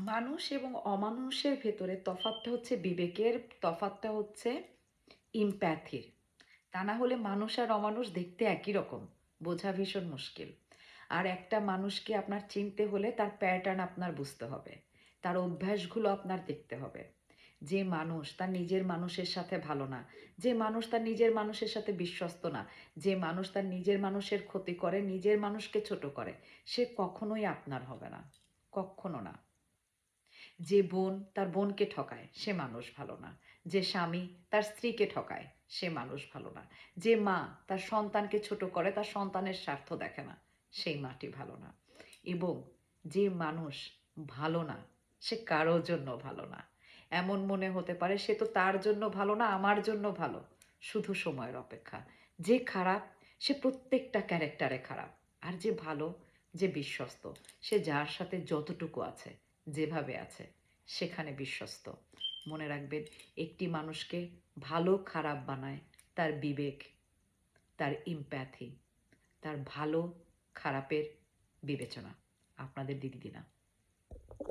মানুষ এবং অমানুষের ভেতরে তফাৎটা হচ্ছে বিবেকের, তফাৎটা হচ্ছে ইমপ্যাথির। তা না হলে মানুষ আর অমানুষ দেখতে একই রকম, বোঝা ভীষণ মুশকিল। আর একটা মানুষকে আপনার চিনতে হলে তার প্যাটার্ন আপনার বুঝতে হবে, তার অভ্যাসগুলো আপনার দেখতে হবে। যে মানুষ তার নিজের মানুষের সাথে ভালো না, যে মানুষ তার নিজের মানুষের সাথে বিশ্বস্ত না, যে মানুষ তার নিজের মানুষের ক্ষতি করে, নিজের মানুষকে ছোট করে, সে কখনোই আপনার হবে না, কখনো না। যে বোন তার বোনকে ঠকায় সে মানুষ ভালো না, যে স্বামী তার স্ত্রীকে ঠকায় সে মানুষ ভালো না, যে মা তার সন্তানকে ছোট করে, তার সন্তানের স্বার্থ দেখে না, সেই মাটি ভালো না। এবং যে মানুষ ভালো না সে কারোর জন্য ভালো না। এমন মনে হতে পারে সে তো তার জন্য ভালো না, আমার জন্য ভালো, শুধু সময়ের অপেক্ষা। যে খারাপ সে প্রত্যেকটা ক্যারেক্টারে খারাপ, আর যে ভালো, যে বিশ্বস্ত, সে যার সাথে যতটুকু আছে, যেভাবে আছে, সেখানে বিশ্বস্ত। মনে রাখবেন, একটি মানুষকে ভালো খারাপ বানায় তার বিবেক, তার ইমপ্যাথি, তার ভালো খারাপের বিবেচনা। আপনাদের দিদি দিনা।